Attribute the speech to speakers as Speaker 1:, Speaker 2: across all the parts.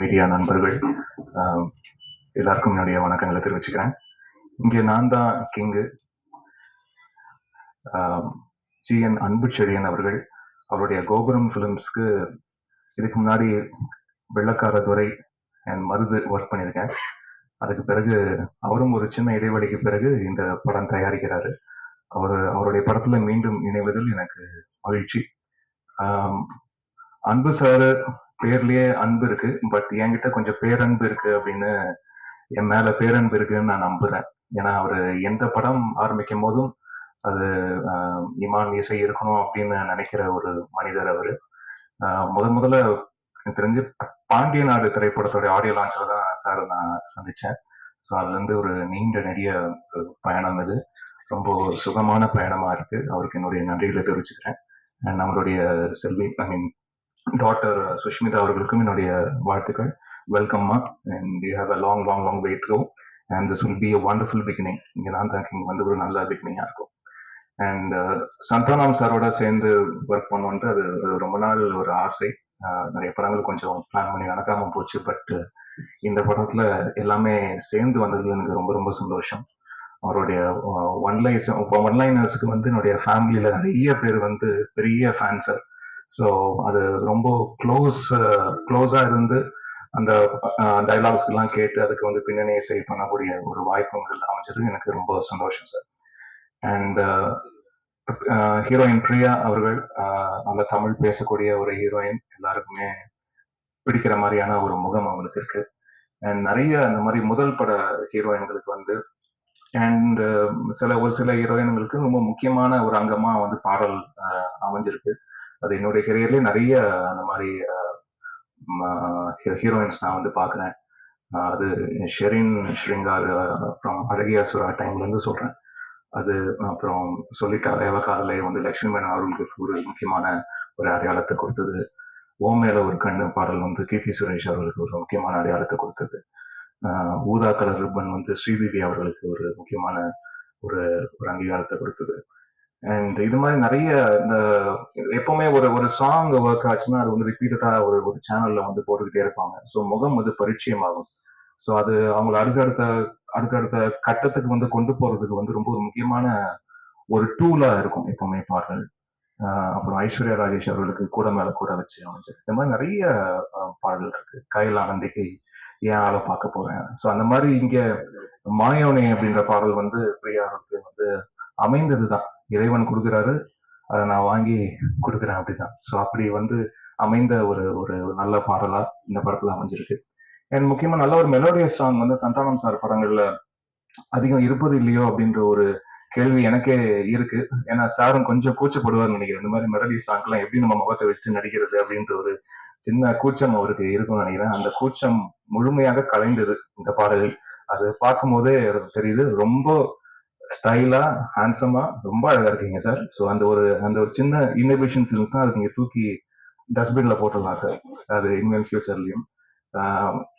Speaker 1: Media நண்பர்கள் எல்லாருக்கும் என்னுடைய வணக்கங்களை தெரிவிச்சுக்கிறேன். இங்கே நான் தான் கிங்கு. ஜிஎன் அன்புச்செழியன் அவர்கள் அவருடைய கோபுரம் ஃபிலிம்ஸ்க்கு இதுக்கு முன்னாடி வெள்ளக்கார துறை அண்ட் மருது ஒர்க் பண்ணியிருக்கேன். அதுக்கு பிறகு அவரும் ஒரு சின்ன இடைவெளிக்கு பிறகு இந்த படம் தயாரிக்கிறாரு. அவருடைய படத்துல மீண்டும் இணைவதில் எனக்கு மகிழ்ச்சி. அன்பு சார் பேர்லயே அன்பு இருக்கு, பட் என்கிட்ட கொஞ்சம் பேரன்பு இருக்கு அப்படின்னு, என் மேல பேரன்பு இருக்குன்னு நான் நம்புறேன். ஏன்னா அவரு எந்த படம் ஆரம்பிக்கும் போதும் அது இமான் இசை இருக்கணும் அப்படின்னு நினைக்கிற ஒரு மனிதர் அவரு. முதல்ல எனக்கு தெரிஞ்சு பாண்டிய நாடு திரைப்படத்தோட ஆடியோ லான்ச்ல தான் சார் நான் சந்திச்சேன். ஸோ அதுல இருந்து ஒரு நீண்ட நெடிய பயணம் இது. ரொம்ப சுகமான பயணமா இருக்கு. அவருக்கு என்னுடைய நன்றிகளை தெரிவிச்சுக்கிறேன். அண்ட் நம்மளுடைய செல்வி டாட்டர் சுஷ்மிதா அவர்களுக்கும் என்னுடைய வாழ்த்துக்கள். வெல்கம்மா, and you have a long way to go and this will be a wonderful beginning. இங்கே நான் தான் வந்து ஒரு நல்ல பிகினிங்கா இருக்கும். அண்ட் சந்தானம் சாரோட சேர்ந்து ஒர்க் பண்ணுவோன்ட்டு அது ரொம்ப நாள் ஒரு ஆசை. நிறைய படங்கள் கொஞ்சம் பிளான் பண்ணி நடக்காம போச்சு. பட் இந்த படத்துல எல்லாமே சேர்ந்து வந்ததுல எனக்கு ரொம்ப ரொம்ப சந்தோஷம். அவருடைய ஒன்லைனர்ஸ்க்கு வந்து என்னுடைய ஃபேமிலியில நிறைய பேர் வந்து பெரிய ஃபேன்ஸ். ஸோ அது ரொம்ப க்ளோஸா இருந்து அந்த டைலாக்ஸ் எல்லாம் கேட்டு அதுக்கு வந்து பின்னணி இசை பண்ணக்கூடிய ஒரு வாய்ப்புகள் அமைஞ்சது எனக்கு ரொம்ப சந்தோஷம் சார். அண்ட் ஹீரோயின் பிரியா அவர்கள் நல்ல தமிழ் பேசக்கூடிய ஒரு ஹீரோயின், எல்லாருக்குமே பிடிக்கிற மாதிரியான ஒரு முகம் அவங்களுக்கு இருக்கு. அண்ட் நிறைய அந்த மாதிரி முதல் பட ஹீரோயின்களுக்கு வந்து அண்ட் ஒரு சில ஹீரோயின்களுக்கு ரொம்ப முக்கியமான ஒரு அங்கமா வந்து பாடல் அமைஞ்சிருக்கு. அது என்னுடைய கெரியர்லயே நிறைய அந்த மாதிரி ஹீரோயின்ஸ் நான் வந்து பாக்குறேன். அது ஷெரின் ஸ்ரீங்கார் அப்புறம் அழகிய சுரா டைம்ல இருந்து சொல்றேன். அது அப்புறம் சொல்லிட்டாலே அவகாதலே வந்து லட்சுமி மேனன் அவர்களுக்கு ஒரு முக்கியமான ஒரு அடையாளத்தை கொடுத்தது. ஓம் மேல ஒரு கண்ணு பாடல் வந்து கீர்த்தி சுரேஷ் அவர்களுக்கு ஒரு முக்கியமான அடையாளத்தை கொடுத்தது. ஊதா கலர் ரிப்பன் வந்து ஸ்ரீதேவி அவர்களுக்கு ஒரு முக்கியமான ஒரு அங்கீகாரத்தை கொடுத்தது. அண்ட் இது மாதிரி நிறைய இந்த எப்பவுமே ஒரு சாங் ஒர்க் ஆச்சுன்னா அது வந்து ரிப்பீட்டடா ஒரு சேனல்ல வந்து போட்டுக்கிட்டே இருப்பாங்க. ஸோ முகம் வந்து பரிச்சயமாகும். ஸோ அது அவங்களை அடுத்தடுத்த கட்டத்துக்கு வந்து கொண்டு போறதுக்கு வந்து ரொம்ப ஒரு முக்கியமான ஒரு டூலா இருக்கும் எப்பவுமே பாடல். அப்புறம் ஐஸ்வர்யா ராஜேஷ் அவர்களுக்கு கூட மேல கூட வச்சு அமைஞ்சது. இந்த மாதிரி நிறைய பாடல் இருக்கு. கையில் ஆனந்திக்கு ஏன் ஆளை பார்க்க போறேன். ஸோ அந்த மாதிரி இங்க மாயோனே அப்படின்ற பாடல் வந்து பிரியாவுக்கு வந்து அமைந்ததுதான். இறைவன் கொடுக்குறாரு, அதை நான் வாங்கி கொடுக்குறேன் அப்படிதான். ஸோ அப்படி வந்து அமைந்த ஒரு நல்ல பாடலா இந்த படத்துல அமைஞ்சிருக்கு. அண்ட் முக்கியமா நல்ல ஒரு மெலோடியஸ் சாங் வந்து சந்தானம் சார் படங்கள்ல அதிகம் இருப்பது இல்லையோ அப்படின்ற ஒரு கேள்வி எனக்கே இருக்கு. ஏன்னா சாரும் கொஞ்சம் கூச்சப்படுவார்னு நினைக்கிறேன். இந்த மாதிரி மெலடி சாங் எல்லாம் எப்படி நம்ம முகத்தை வச்சு நடிக்கிறது அப்படின்ற ஒரு சின்ன கூச்சம் அவருக்கு இருக்கும்னு நினைக்கிறேன். அந்த கூச்சம் முழுமையாக கலைந்தது இந்த பாடலில். அது பார்க்கும் போதே தெரியுது. ரொம்ப ஸ்டைலா ஹேண்ட்ஸமா ரொம்ப அழகா இருக்கீங்க சார். ஸோ அந்த ஒரு சின்ன இன்னோவேஷன்ஸ் இருந்துச்சுன்னா அதுக்கு நீங்க தூக்கி டஸ்ட்பின்ல போட்டுடலாம் சார். அது இனிமேல் ஃபியூச்சர்லயும்.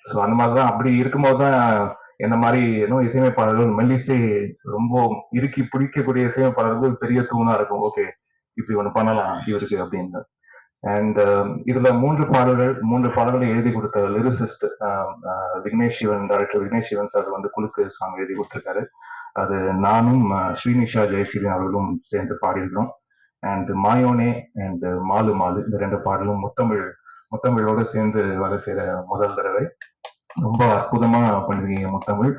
Speaker 1: ஸோ அந்த மாதிரிதான் அப்படி இருக்கும்போது தான் என்ன மாதிரி இன்னும் இசையமைப்பாளர்கள் மெல்லிசை ரொம்ப இறுக்கி பிடிக்கக்கூடிய இசையமைப்பாளர்கள் பெரிய தூணா இருக்கும். ஓகே, இப்படி ஒண்ணு பண்ணலாம் இவருக்கு அப்படின்னு. அண்ட் இதுல மூன்று பாடல்களை எழுதி கொடுத்த lyricist Vignesh Sivan, director Vignesh Sivan sir வந்து குழுக்கு சாங் எழுதி கொடுத்திருக்காரு. அது நானும் ஸ்ரீனிஷா ஜெயசீலன் அவர்களும் சேர்ந்து பாடியிருக்கிறோம். அண்ட் மாயோனே அண்ட் மாலு மாலு இந்த ரெண்டு பாடலும் முத்தமிழோடு சேர்ந்து வேலை செய்யற முதல் தடவை. ரொம்ப அற்புதமா பண்ணிருக்கீங்க முத்தமிழ்.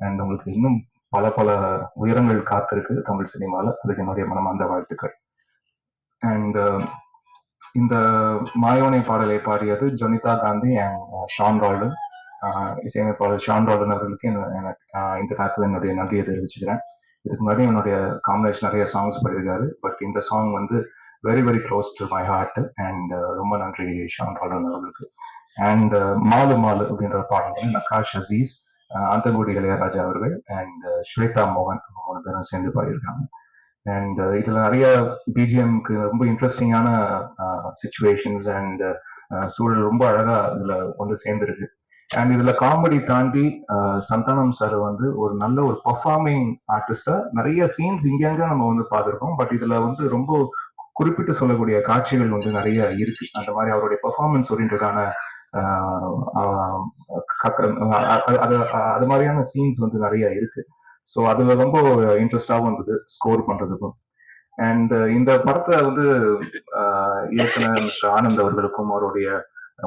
Speaker 1: அண்ட் உங்களுக்கு இன்னும் பல உயரங்கள் காத்திருக்கு தமிழ் சினிமால. அதுக்கு என்னுடைய மனமார்ந்த வாழ்த்துக்கள். அண்ட் இந்த மாயோனே பாடலை பாடியது ஜொனிதா காந்தி அண்ட் ஷான் ரால்டன். இசையமைப்பாளர் ஷான் ரால்டன் அவர்களுக்கு எனக்கு இந்த நேரத்தில் என்னுடைய நன்றியை தெரிவிச்சுக்கிறேன். இதுக்கு முன்னாடி என்னுடைய காம்பினேஷன் நிறைய சாங்ஸ் பாடியிருக்காரு. பட் இந்த சாங் வந்து very very close to my heart. And ரொம்ப நன்றி ஷான் ரால்டன் அவர்களுக்கு. அண்ட் மாலு மாலு அப்படின்ற பாடல் வந்து நகாஷ் அசீஸ், அந்தங்குடி இளையராஜா அவர்கள் அண்ட் ஸ்வேதா மோகன் 3 பேரும் சேர்ந்து பாடியிருக்காங்க. அண்ட் இதுல நிறைய பிஜிஎம்க்கு ரொம்ப இன்ட்ரெஸ்டிங்கான சிச்சுவேஷன்ஸ் அண்ட் சூழல் ரொம்ப அழகா இதுல வந்து சேர்ந்துருக்கு. அண்ட் இதுல காமெடி தாண்டி சந்தானம் சார் வந்து ஒரு நல்ல ஒரு பெர்ஃபார்மிங் ஆர்டிஸ்டா நிறைய சீன்ஸ் இங்கங்க நம்ம வந்து பார்த்துருக்கோம். பட் இதுல வந்து ரொம்ப குறிப்பிட்டு சொல்லக்கூடிய காட்சிகள் வந்து நிறைய இருக்கு. அந்த மாதிரி அவருடைய பெர்ஃபார்மன்ஸ் ஓரியன்டான அது அது மாதிரியான சீன்ஸ் வந்து நிறைய இருக்கு. ஸோ அது ரொம்ப இன்ட்ரெஸ்டாகவும் இருந்தது ஸ்கோர் பண்றதுக்கும். அண்ட் இந்த படத்தை வந்து இயக்குனர் மிஸ்டர் ஆனந்த் அவர்களுக்கும் அவருடைய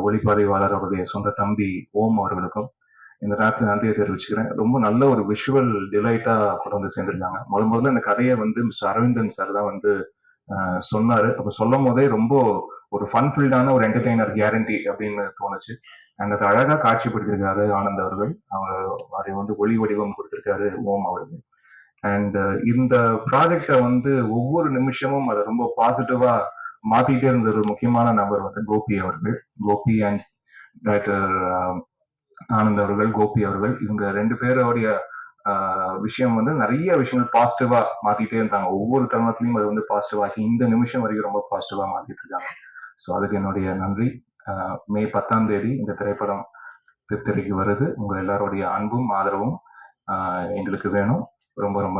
Speaker 1: ஒளிப்பதிவாளர் அவருடைய சொந்த தம்பி ஓம் அவர்களுக்கும் இந்த நேரத்தில் நன்றியை தெரிவிச்சுக்கிறேன். ரொம்ப நல்ல ஒரு விஷுவல் டிலைட்டா கொண்டு வந்து சேர்ந்திருக்காங்க. முதல்ல இந்த கதையை வந்து மிஸ்டர் அரவிந்தன் சார் தான் வந்து சொன்னாரு. அப்ப சொல்லும் போதே ரொம்ப ஒரு ஃபன்ஃபில்டான ஒரு என்டர்டெய்னர் கேரண்டி அப்படின்னு தோணுச்சு. அண்ட் அதை அழகா காட்சிப்படுத்திருக்காரு ஆனந்த் அவர்கள். அவர் அதை வந்து ஒளி வடிவம் கொடுத்திருக்காரு ஓம் அவர்கள். அண்ட் இந்த ப்ராஜெக்டை வந்து ஒவ்வொரு நிமிஷமும் அதை ரொம்ப பாசிட்டிவா மாத்திட்டே இருந்த ஒரு முக்கியமான நபர் வந்து கோபி அவர்கள். கோபி அண்ட் டைரக்டர் ஆனந்த் அவர்கள், கோபி அவர்கள், இவங்க 2 பேருடைய விஷயம் வந்து நிறைய விஷயங்கள் பாசிட்டிவா மாத்திட்டே இருந்தாங்க. ஒவ்வொரு தருணத்திலையும் அது வந்து பாசிட்டிவா ஆக்கி இந்த நிமிஷம் வரைக்கும் ரொம்ப பாசிட்டிவா மாத்திட்டு இருக்காங்க. ஸோ அதுக்கு என்னுடைய நன்றி. மே 10ஆம் தேதி இந்த திரைப்படம் திரைக்கு வருது. உங்க எல்லாருடைய அன்பும் ஆதரவும் எங்களுக்கு வேணும். ரொம்ப ரொம்ப